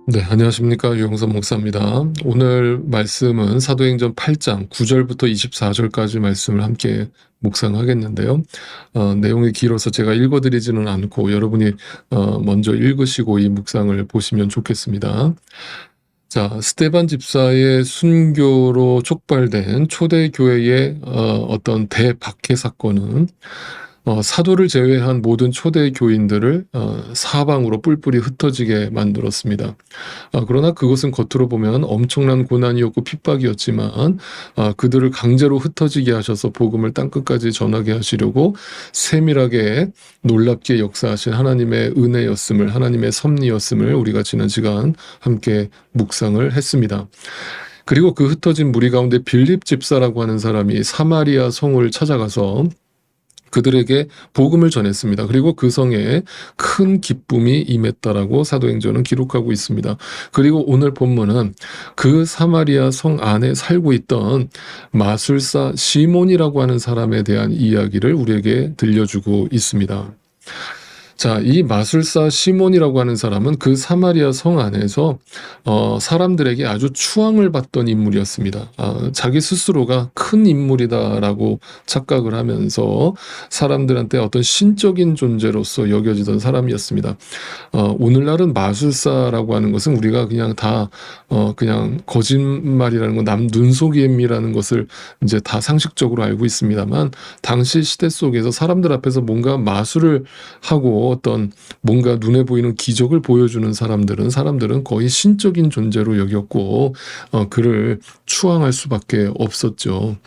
네, 안녕하십니까. 유영선 목사입니다. 오늘 말씀은 사도행전 8장 9절부터 24절까지 말씀을 함께 묵상하겠는데요. 내용이 길어서 제가 읽어드리지는 않고 여러분이 먼저 읽으시고 이 묵상을 보시면 좋겠습니다. 자, 스데반 집사의 순교로 촉발된 초대교회의 어떤 대박해 사건은 사도를 제외한 모든 초대 교인들을 사방으로 뿔뿔이 흩어지게 만들었습니다. 그러나 그것은 겉으로 보면 엄청난 고난이었고 핍박이었지만 그들을 강제로 흩어지게 하셔서 복음을 땅끝까지 전하게 하시려고 세밀하게 놀랍게 역사하신 하나님의 은혜였음을, 하나님의 섭리였음을 우리가 지난 시간 함께 묵상을 했습니다. 그리고 그 흩어진 무리 가운데 빌립 집사라고 하는 사람이 사마리아 성을 찾아가서 그들에게 복음을 전했습니다. 그리고 그 성에 큰 기쁨이 임했다라고 사도행전은 기록하고 있습니다. 그리고 오늘 본문은 그 사마리아 성 안에 살고 있던 마술사 시몬이라고 하는 사람에 대한 이야기를 우리에게 들려주고 있습니다. 자, 이 마술사 시몬이라고 하는 사람은 그 사마리아 성 안에서 사람들에게 아주 추앙을 받던 인물이었습니다. 자기 스스로가 큰 인물이다라고 착각을 하면서 사람들한테 어떤 신적인 존재로서 여겨지던 사람이었습니다. 오늘날은 마술사라고 하는 것은 우리가 그냥 다 그냥 거짓말이라는 거, 남 눈속임이라는 것을 이제 다 상식적으로 알고 있습니다만, 당시 시대 속에서 사람들 앞에서 뭔가 마술을 하고 어떤 뭔가 눈에 보이는 기적을 보여주는 사람들은 거의 신적인 존재로 여겼고 그를 추앙할 수밖에 없었죠.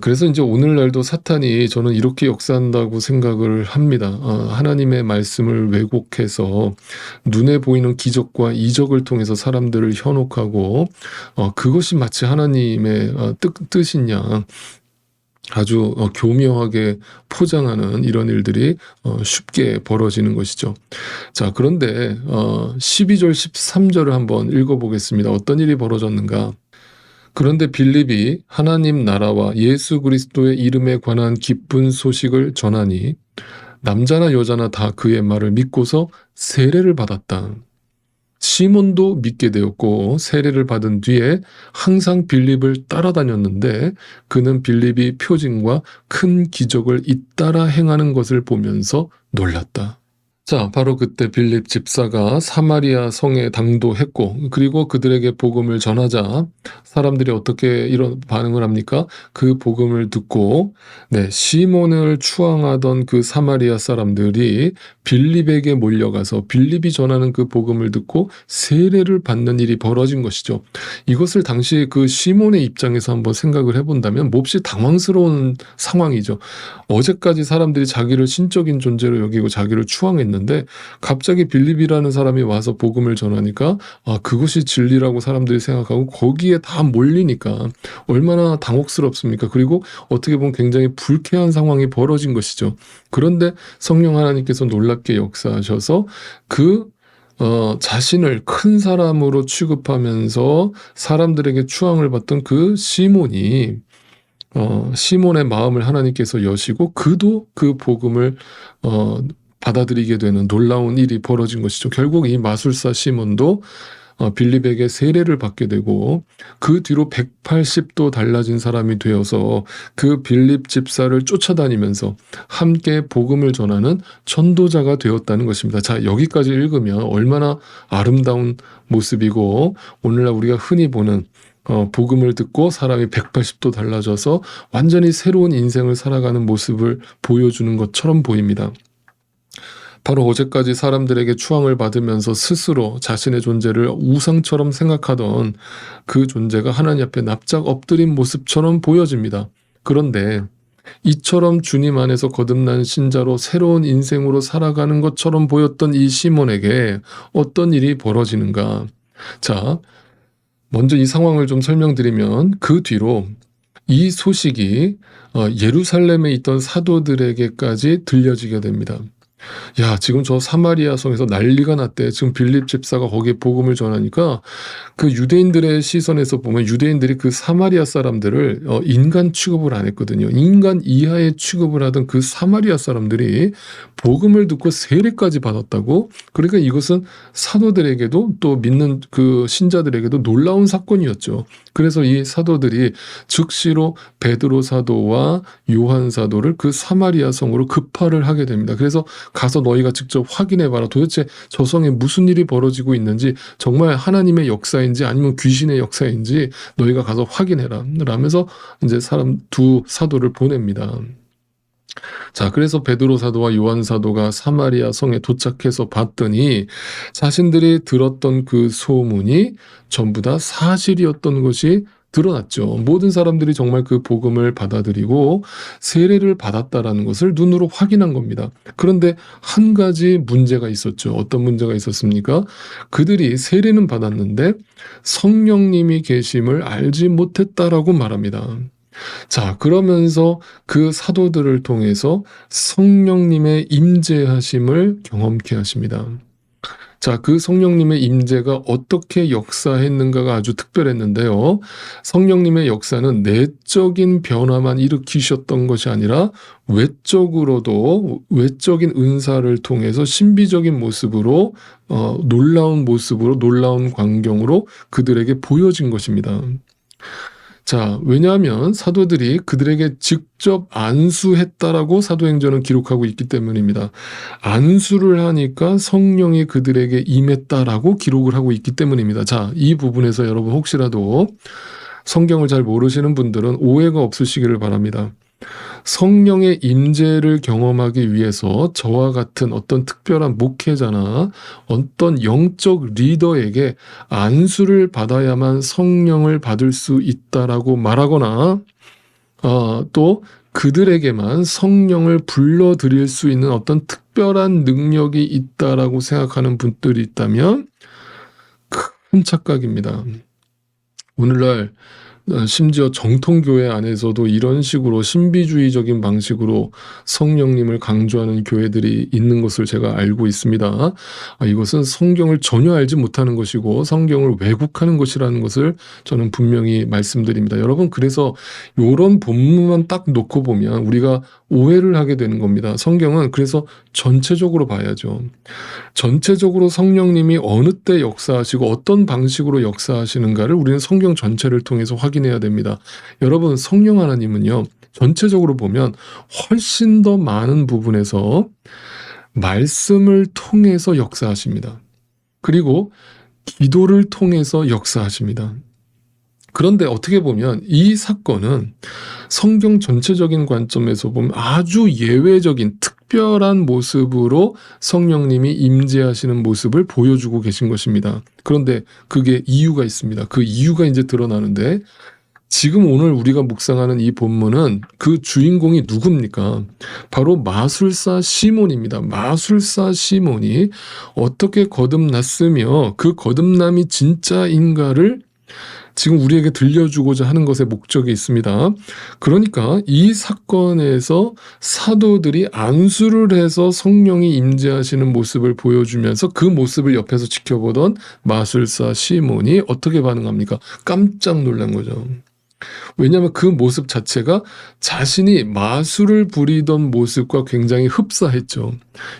그래서 이제 오늘날도 사탄이 저는 이렇게 역사한다고 생각을 합니다. 하나님의 말씀을 왜곡해서 눈에 보이는 기적과 이적을 통해서 사람들을 현혹하고 그것이 마치 하나님의 뜻인 양 아주 교묘하게 포장하는 이런 일들이 쉽게 벌어지는 것이죠. 자, 그런데 12절 13절을 한번 읽어보겠습니다. 어떤 일이 벌어졌는가? 그런데 빌립이 하나님 나라와 예수 그리스도의 이름에 관한 기쁜 소식을 전하니 남자나 여자나 다 그의 말을 믿고서 세례를 받았다. 시몬도 믿게 되었고 세례를 받은 뒤에 항상 빌립을 따라다녔는데 그는 빌립이 표징과 큰 기적을 잇따라 행하는 것을 보면서 놀랐다. 자, 바로 그때 빌립 집사가 사마리아 성에 당도했고, 그리고 그들에게 복음을 전하자 사람들이 어떻게 이런 반응을 합니까? 그 복음을 듣고 시몬을 추앙하던 그 사마리아 사람들이 빌립에게 몰려가서 빌립이 전하는 그 복음을 듣고 세례를 받는 일이 벌어진 것이죠. 이것을 당시 그 시몬의 입장에서 한번 생각을 해본다면 몹시 당황스러운 상황이죠. 어제까지 사람들이 자기를 신적인 존재로 여기고 자기를 추앙했는데 갑자기 빌립이라는 사람이 와서 복음을 전하니까 그것이 진리라고 사람들이 생각하고 거기에 다 몰리니까 얼마나 당혹스럽습니까? 그리고 어떻게 보면 굉장히 불쾌한 상황이 벌어진 것이죠. 그런데 성령 하나님께서 놀랍게 역사하셔서 그 자신을 큰 사람으로 취급하면서 사람들에게 추앙을 받던 그 시몬이 시몬의 마음을 하나님께서 여시고 그도 그 복음을 받아들이게 되는 놀라운 일이 벌어진 것이죠. 결국 이 마술사 시몬도 빌립에게 세례를 받게 되고 그 뒤로 180도 달라진 사람이 되어서 그 빌립 집사를 쫓아다니면서 함께 복음을 전하는 전도자가 되었다는 것입니다. 자, 여기까지 읽으면 얼마나 아름다운 모습이고 오늘날 우리가 흔히 보는 복음을 듣고 사람이 180도 달라져서 완전히 새로운 인생을 살아가는 모습을 보여주는 것처럼 보입니다. 바로 어제까지 사람들에게 추앙을 받으면서 스스로 자신의 존재를 우상처럼 생각하던 그 존재가 하나님 앞에 납작 엎드린 모습처럼 보여집니다. 그런데 이처럼 주님 안에서 거듭난 신자로 새로운 인생으로 살아가는 것처럼 보였던 이 시몬에게 어떤 일이 벌어지는가? 자, 먼저 이 상황을 좀 설명드리면 그 뒤로 이 소식이 예루살렘에 있던 사도들에게까지 들려지게 됩니다. 야, 지금 저 사마리아 성에서 난리가 났대. 지금 빌립 집사가 거기에 복음을 전하니까 그 유대인들의 시선에서 보면 유대인들이 그 사마리아 사람들을 인간 취급을 안 했거든요. 인간 이하의 취급을 하던 그 사마리아 사람들이 복음을 듣고 세례까지 받았다고. 그러니까 이것은 사도들에게도 또 믿는 그 신자들에게도 놀라운 사건이었죠. 그래서 이 사도들이 즉시로 베드로 사도와 요한 사도를 그 사마리아 성으로 급파를 하게 됩니다. 그래서 가서 너희가 직접 확인해봐라. 도대체 저 성에 무슨 일이 벌어지고 있는지, 정말 하나님의 역사인지 아니면 귀신의 역사인지 너희가 가서 확인해라 라면서 이제 두 사도를 보냅니다. 자, 그래서 베드로 사도와 요한 사도가 사마리아 성에 도착해서 봤더니 자신들이 들었던 그 소문이 전부 다 사실이었던 것이 드러났죠. 모든 사람들이 정말 그 복음을 받아들이고 세례를 받았다라는 것을 눈으로 확인한 겁니다. 그런데 한 가지 문제가 있었죠. 어떤 문제가 있었습니까? 그들이 세례는 받았는데 성령님이 계심을 알지 못했다라고 말합니다. 자, 그러면서 그 사도들을 통해서 성령님의 임재하심을 경험케 하십니다. 자, 그 성령님의 임재가 어떻게 역사했는가가 아주 특별했는데요. 성령님의 역사는 내적인 변화만 일으키셨던 것이 아니라 외적으로도 외적인 은사를 통해서 신비적인 모습으로 놀라운 모습으로 놀라운 광경으로 그들에게 보여진 것입니다. 자, 왜냐하면 사도들이 그들에게 직접 안수했다라고 사도행전은 기록하고 있기 때문입니다. 안수를 하니까 성령이 그들에게 임했다라고 기록을 하고 있기 때문입니다. 자, 이 부분에서 여러분 혹시라도 성경을 잘 모르시는 분들은 오해가 없으시기를 바랍니다. 성령의 임재를 경험하기 위해서 저와 같은 어떤 특별한 목회자나 어떤 영적 리더에게 안수를 받아야만 성령을 받을 수 있다라고 말하거나 또 그들에게만 성령을 불러들일 수 있는 어떤 특별한 능력이 있다라고 생각하는 분들이 있다면 큰 착각입니다. 오늘날 심지어 정통교회 안에서도 이런 식으로 신비주의적인 방식으로 성령님을 강조하는 교회들이 있는 것을 제가 알고 있습니다. 이것은 성경을 전혀 알지 못하는 것이고 성경을 왜곡하는 것이라는 것을 저는 분명히 말씀드립니다. 여러분, 그래서 이런 본문만 딱 놓고 보면 우리가 오해를 하게 되는 겁니다. 성경은 그래서 전체적으로 봐야죠. 전체적으로 성령님이 어느 때 역사하시고 어떤 방식으로 역사하시는가를 우리는 성경 전체를 통해서 확인해야 됩니다. 여러분, 성령 하나님은요, 전체적으로 보면 훨씬 더 많은 부분에서 말씀을 통해서 역사하십니다. 그리고 기도를 통해서 역사하십니다. 그런데 어떻게 보면 이 사건은 성경 전체적인 관점에서 보면 아주 예외적인 특별한 모습으로 성령님이 임재하시는 모습을 보여주고 계신 것입니다. 그런데 그게 이유가 있습니다. 그 이유가 이제 드러나는데, 지금 오늘 우리가 묵상하는 이 본문은 그 주인공이 누굽니까? 바로 마술사 시몬입니다. 마술사 시몬이 어떻게 거듭났으며 그 거듭남이 진짜인가를 지금 우리에게 들려주고자 하는 것에 목적이 있습니다. 그러니까 이 사건에서 사도들이 안수를 해서 성령이 임재하시는 모습을 보여주면서 그 모습을 옆에서 지켜보던 마술사 시몬이 어떻게 반응합니까? 깜짝 놀란 거죠. 왜냐하면 그 모습 자체가 자신이 마술을 부리던 모습과 굉장히 흡사했죠.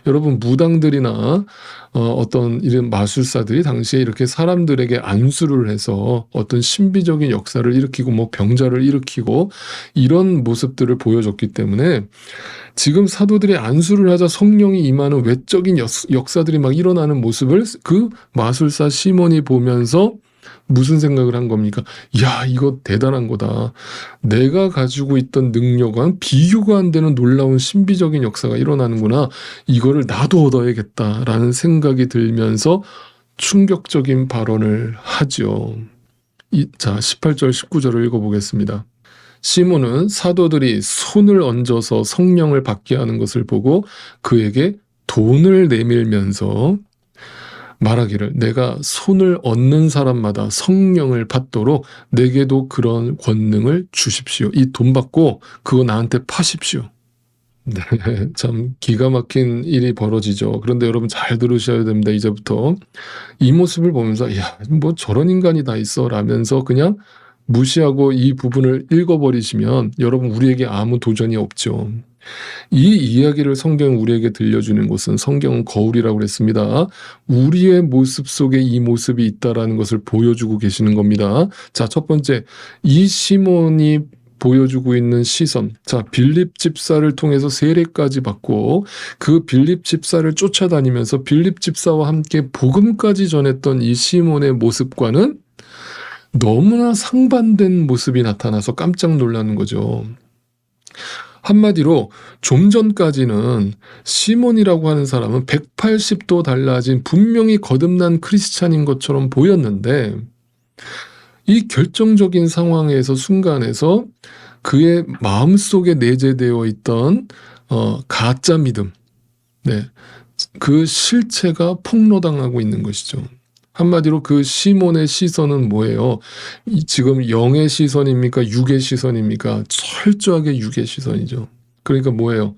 여러분, 무당들이나 어떤 이런 마술사들이 당시에 이렇게 사람들에게 안수를 해서 어떤 신비적인 역사를 일으키고 뭐 병자를 일으키고 이런 모습들을 보여줬기 때문에 지금 사도들이 안수를 하자 성령이 임하는 외적인 역사들이 막 일어나는 모습을 그 마술사 시몬이 보면서 무슨 생각을 한 겁니까? 야, 이거 대단한 거다. 내가 가지고 있던 능력과는 비교가 안 되는 놀라운 신비적인 역사가 일어나는구나. 이거를 나도 얻어야겠다라는 생각이 들면서 충격적인 발언을 하죠. 자, 18절, 19절을 읽어보겠습니다. 시몬은 사도들이 손을 얹어서 성령을 받게 하는 것을 보고 그에게 돈을 내밀면서 말하기를, 내가 손을 얹는 사람마다 성령을 받도록 내게도 그런 권능을 주십시오. 이 돈 받고 그거 나한테 파십시오. 네. 참 기가 막힌 일이 벌어지죠. 그런데 여러분 잘 들으셔야 됩니다. 이제부터 이 모습을 보면서 '야 뭐 저런 인간이 다 있어.' 라면서 그냥 무시하고 이 부분을 읽어 버리시면 여러분 우리에게 아무 도전이 없죠. 이 이야기를 성경이 우리에게 들려주는 것은 성경은 거울이라고 그랬습니다. 우리의 모습 속에 이 모습이 있다라는 것을 보여주고 계시는 겁니다. 자, 첫 번째, 이 시몬이 보여주고 있는 시선. 자, 빌립 집사를 통해서 세례까지 받고 그 빌립 집사를 쫓아다니면서 빌립 집사와 함께 복음까지 전했던 이 시몬의 모습과는 너무나 상반된 모습이 나타나서 깜짝 놀라는 거죠. 한마디로 좀 전까지는 시몬이라고 하는 사람은 180도 달라진 분명히 거듭난 크리스찬인 것처럼 보였는데 이 결정적인 상황에서 순간에서 그의 마음속에 내재되어 있던 가짜 믿음, 네, 그 실체가 폭로당하고 있는 것이죠. 한마디로 그 시몬의 시선은 뭐예요? 지금 영의 시선입니까? 육의 시선입니까? 철저하게 육의 시선이죠. 그러니까 뭐예요?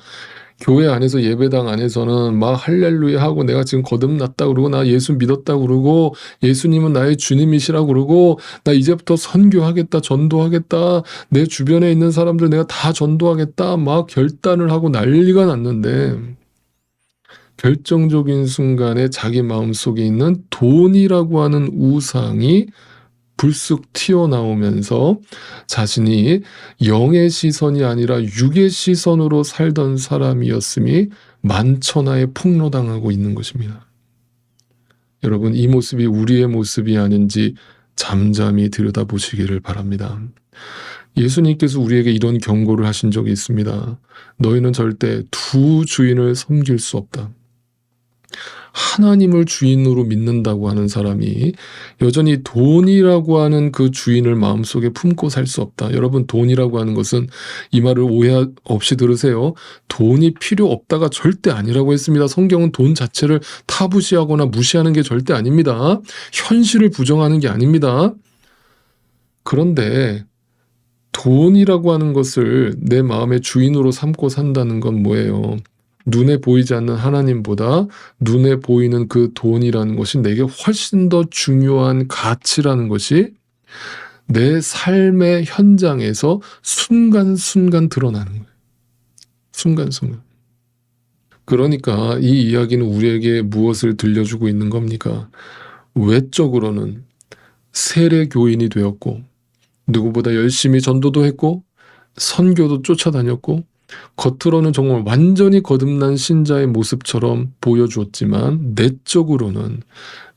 교회 안에서 예배당 안에서는 막 할렐루야 하고 내가 지금 거듭났다 그러고 나 예수 믿었다 그러고 예수님은 나의 주님이시라 그러고 나 이제부터 선교하겠다 전도하겠다 내 주변에 있는 사람들 내가 다 전도하겠다 막 결단을 하고 난리가 났는데 결정적인 순간에 자기 마음속에 있는 돈이라고 하는 우상이 불쑥 튀어나오면서 자신이 영의 시선이 아니라 육의 시선으로 살던 사람이었음이 만천하에 폭로당하고 있는 것입니다. 여러분, 이 모습이 우리의 모습이 아닌지 잠잠히 들여다보시기를 바랍니다. 예수님께서 우리에게 이런 경고를 하신 적이 있습니다. 너희는 절대 두 주인을 섬길 수 없다. 하나님을 주인으로 믿는다고 하는 사람이 여전히 돈이라고 하는 그 주인을 마음속에 품고 살 수 없다. 여러분, 돈이라고 하는 것은 이 말을 오해 없이 들으세요. 돈이 필요 없다가 절대 아니라고 했습니다. 성경은 돈 자체를 타부시하거나 무시하는 게 절대 아닙니다. 현실을 부정하는 게 아닙니다. 그런데 돈이라고 하는 것을 내 마음의 주인으로 삼고 산다는 건 뭐예요? 눈에 보이지 않는 하나님보다 눈에 보이는 그 돈이라는 것이 내게 훨씬 더 중요한 가치라는 것이 내 삶의 현장에서 순간순간 드러나는 거예요. 순간순간. 그러니까 이 이야기는 우리에게 무엇을 들려주고 있는 겁니까? 외적으로는 세례교인이 되었고 누구보다 열심히 전도도 했고 선교도 쫓아다녔고 겉으로는 정말 완전히 거듭난 신자의 모습처럼 보여주었지만 내적으로는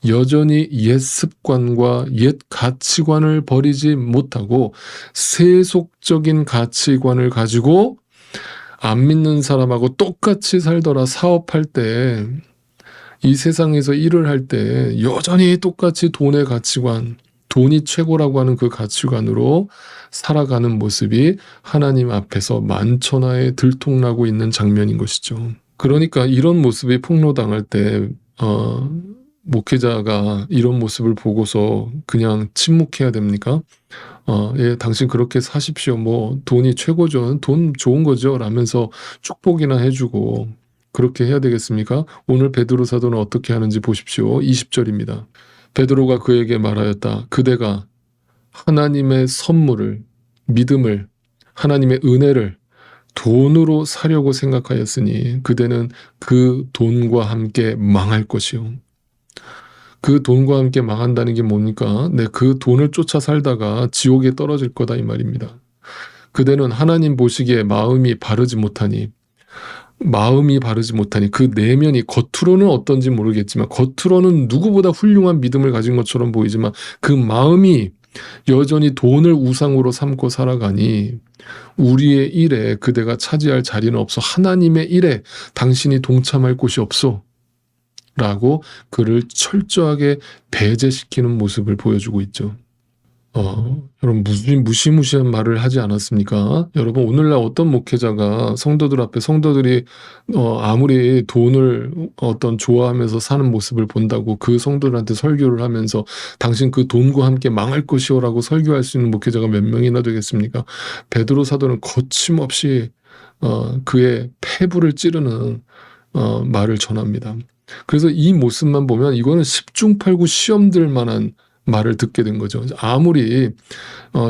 여전히 옛 습관과 옛 가치관을 버리지 못하고 세속적인 가치관을 가지고 안 믿는 사람하고 똑같이 살더라. 사업할 때, 이 세상에서 일을 할 때 여전히 똑같이 돈의 가치관, 돈이 최고라고 하는 그 가치관으로 살아가는 모습이 하나님 앞에서 만천하에 들통나고 있는 장면인 것이죠. 그러니까 이런 모습이 폭로당할 때 목회자가 이런 모습을 보고서 그냥 침묵해야 됩니까? 예, 당신 그렇게 사십시오. 뭐 돈이 최고죠. 돈 좋은 거죠. 라면서 축복이나 해주고 그렇게 해야 되겠습니까? 오늘 베드로 사도는 어떻게 하는지 보십시오. 20절입니다. 베드로가 그에게 말하였다. 그대가 하나님의 선물을, 믿음을, 하나님의 은혜를 돈으로 사려고 생각하였으니 그대는 그 돈과 함께 망할 것이요. 그 돈과 함께 망한다는 게 뭡니까? 네, 그 돈을 쫓아 살다가 지옥에 떨어질 거다 이 말입니다. 그대는 하나님 보시기에 마음이 바르지 못하니 그 내면이 겉으로는 어떤지 모르겠지만 겉으로는 누구보다 훌륭한 믿음을 가진 것처럼 보이지만 그 마음이 여전히 돈을 우상으로 삼고 살아가니 우리의 일에 그대가 차지할 자리는 없어. 하나님의 일에 당신이 동참할 곳이 없어. 라고 그를 철저하게 배제시키는 모습을 보여주고 있죠. 여러분 무시무시한 말을 하지 않았습니까? 여러분 오늘날 어떤 목회자가 성도들 앞에 성도들이 아무리 돈을 좋아하면서 사는 모습을 본다고 그 성도들한테 설교를 하면서 당신 그 돈과 함께 망할 것이오라고 설교할 수 있는 목회자가 몇 명이나 되겠습니까? 베드로 사도는 거침없이 그의 폐부를 찌르는 말을 전합니다. 그래서 이 모습만 보면 이거는 10중8구 시험 들 만한 말을 듣게 된 거죠. 아무리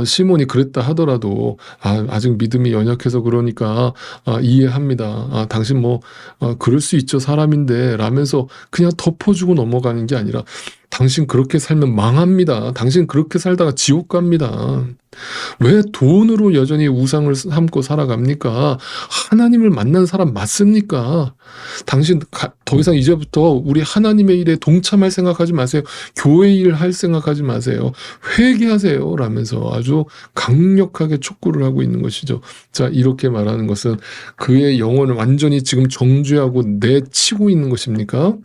시몬이 그랬다 하더라도 아직 믿음이 연약해서 그러니까 이해합니다. 당신 뭐 그럴 수 있죠, 사람인데 라면서 그냥 덮어주고 넘어가는 게 아니라 당신 그렇게 살면 망합니다. 당신 그렇게 살다가 지옥 갑니다. 왜 돈으로 여전히 우상을 삼고 살아갑니까? 하나님을 만난 사람 맞습니까? 당신 더 이상 이제부터 우리 하나님의 일에 동참할 생각하지 마세요. 교회 일 할 생각하지 마세요. 회개하세요. 라면서 아주 강력하게 촉구를 하고 있는 것이죠. 자, 이렇게 말하는 것은 그의 영혼을 완전히 지금 정죄하고 내치고 있는 것입니까?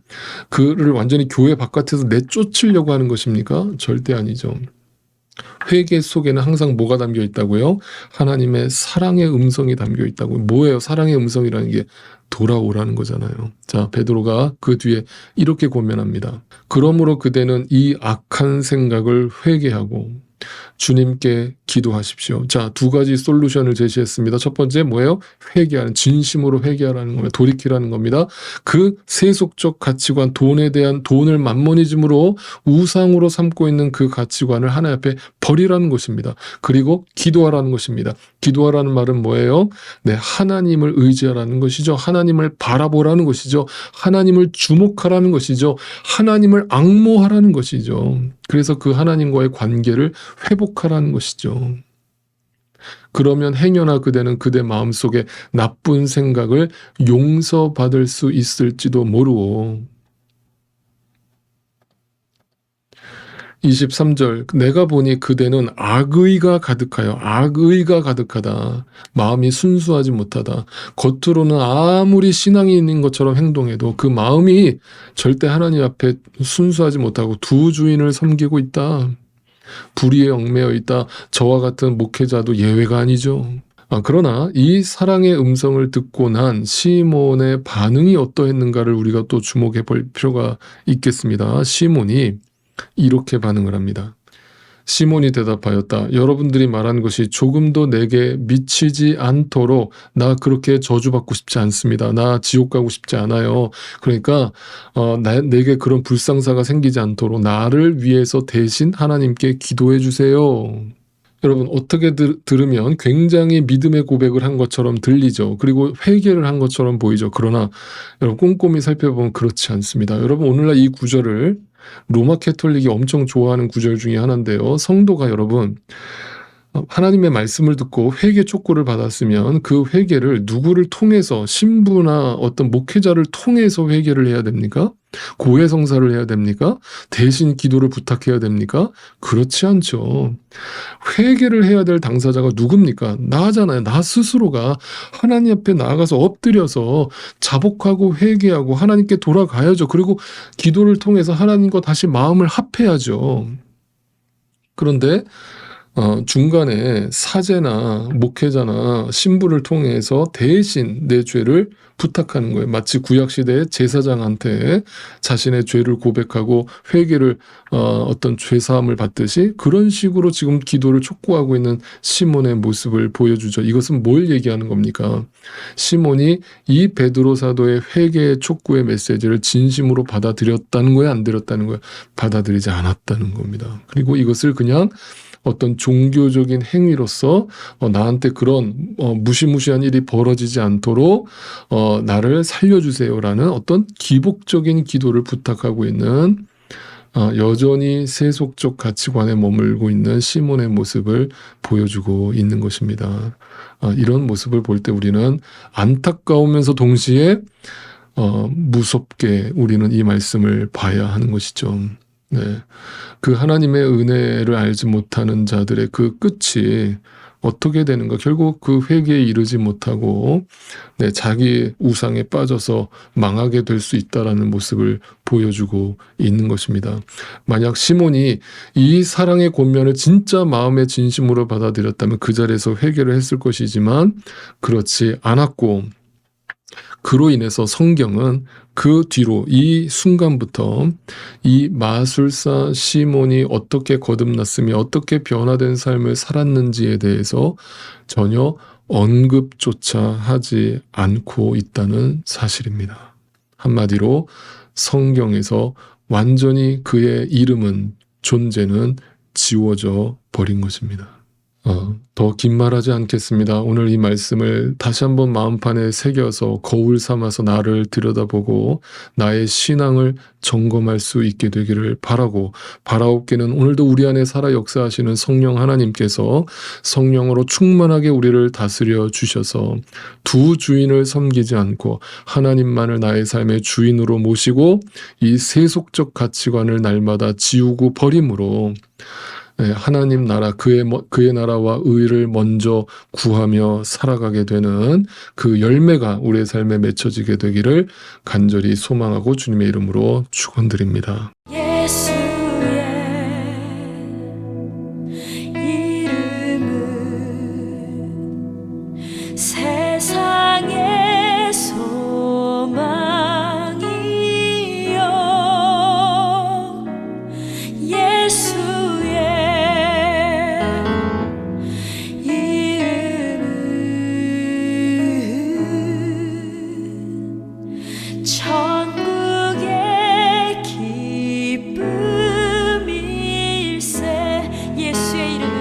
그를 완전히 교회 바깥에서 내쫓으려고 하는 것입니까? 절대 아니죠. 회개 속에는 항상 뭐가 담겨 있다고요? 하나님의 사랑의 음성이 담겨 있다고요. 뭐예요? 사랑의 음성이라는 게 돌아오라는 거잖아요. 자, 베드로가 그 뒤에 이렇게 고면합니다. 그러므로 그대는 이 악한 생각을 회개하고 주님께 기도하십시오. 자, 두 가지 솔루션을 제시했습니다. 첫 번째 뭐예요? 회개하는, 진심으로 회개하라는 겁니다. 돌이키라는 겁니다. 그 세속적 가치관, 돈에 대한 돈을 만모니즘으로 우상으로 삼고 있는 그 가치관을 하나님 앞에 버리라는 것입니다. 그리고 기도하라는 것입니다. 기도하라는 말은 뭐예요? 네, 하나님을 의지하라는 것이죠. 하나님을 바라보라는 것이죠. 하나님을 주목하라는 것이죠. 하나님을 앙모하라는 것이죠. 그래서 그 하나님과의 관계를 회복하라는 것이죠. 그러면 행여나 그대는 그대 마음속에 나쁜 생각을 용서받을 수 있을지도 모르고 23절 내가 보니 그대는 악의가 가득하여 악의가 가득하다. 마음이 순수하지 못하다. 겉으로는 아무리 신앙이 있는 것처럼 행동해도 그 마음이 절대 하나님 앞에 순수하지 못하고 두 주인을 섬기고 있다. 불의에 얽매여 있다. 저와 같은 목회자도 예외가 아니죠. 그러나 이 사랑의 음성을 듣고 난 시몬의 반응이 어떠했는가를 우리가 또 주목해 볼 필요가 있겠습니다. 시몬이 이렇게 반응을 합니다. 시몬이 대답하였다. 여러분들이 말한 것이 조금도 내게 미치지 않도록 나 그렇게 저주받고 싶지 않습니다. 나 지옥 가고 싶지 않아요. 그러니까 내게 그런 불상사가 생기지 않도록 나를 위해서 대신 하나님께 기도해 주세요. 여러분 어떻게 들으면 굉장히 믿음의 고백을 한 것처럼 들리죠. 그리고 회개를 한 것처럼 보이죠. 그러나 여러분 꼼꼼히 살펴보면 그렇지 않습니다. 여러분 오늘날 이 구절을 로마 캐톨릭이 엄청 좋아하는 구절 중에 하나인데요. 성도가 여러분 하나님의 말씀을 듣고 회개 촉구를 받았으면 그 회개를 누구를 통해서 신부나 어떤 목회자를 통해서 회개를 해야 됩니까? 고해성사를 해야 됩니까? 대신 기도를 부탁해야 됩니까? 그렇지 않죠. 회개를 해야 될 당사자가 누굽니까? 나잖아요. 나 스스로가 하나님 앞에 나아가서 엎드려서 자복하고 회개하고 하나님께 돌아가야죠. 그리고 기도를 통해서 하나님과 다시 마음을 합해야죠. 그런데 중간에 사제나 목회자나 신부를 통해서 대신 내 죄를 부탁하는 거예요. 마치 구약시대의 제사장한테 자신의 죄를 고백하고 회개를 어떤 죄사함을 받듯이 그런 식으로 지금 기도를 촉구하고 있는 시몬의 모습을 보여주죠. 이것은 뭘 얘기하는 겁니까? 시몬이 이 베드로 사도의 회개 촉구의 메시지를 진심으로 받아들였다는 거예요? 안 들였다는 거예요? 받아들이지 않았다는 겁니다. 그리고 이것을 그냥 어떤 종교적인 행위로서 나한테 그런 무시무시한 일이 벌어지지 않도록 나를 살려주세요라는 어떤 기복적인 기도를 부탁하고 있는 여전히 세속적 가치관에 머물고 있는 시몬의 모습을 보여주고 있는 것입니다. 이런 모습을 볼 때 우리는 안타까우면서 동시에 무섭게 우리는 이 말씀을 봐야 하는 것이죠. 네. 그 하나님의 은혜를 알지 못하는 자들의 그 끝이 어떻게 되는가? 결국 그 회개에 이르지 못하고 자기 우상에 빠져서 망하게 될 수 있다라는 모습을 보여주고 있는 것입니다. 만약 시몬이 이 사랑의 권면을 진짜 마음의 진심으로 받아들였다면 그 자리에서 회개를 했을 것이지만 그렇지 않았고 그로 인해서 성경은 그 뒤로 이 순간부터 이 마술사 시몬이 어떻게 거듭났으며 어떻게 변화된 삶을 살았는지에 대해서 전혀 언급조차 하지 않고 있다는 사실입니다. 한마디로 성경에서 완전히 그의 이름은, 존재는 지워져 버린 것입니다. 더 긴 말하지 않겠습니다. 오늘 이 말씀을 다시 한번 마음판에 새겨서 거울 삼아서 나를 들여다보고 나의 신앙을 점검할 수 있게 되기를 바라고, 바라옵기는 오늘도 우리 안에 살아 역사하시는 성령 하나님께서 성령으로 충만하게 우리를 다스려 주셔서 두 주인을 섬기지 않고 하나님만을 나의 삶의 주인으로 모시고 이 세속적 가치관을 날마다 지우고 버림으로 하나님 나라, 그의 나라와 의를 먼저 구하며 살아가게 되는 그 열매가 우리의 삶에 맺혀지게 되기를 간절히 소망하고 주님의 이름으로 축원드립니다. 예수의 이름은 세상의 소망이요 예수의 이름은 천국의 기쁨일세. 예수의 이름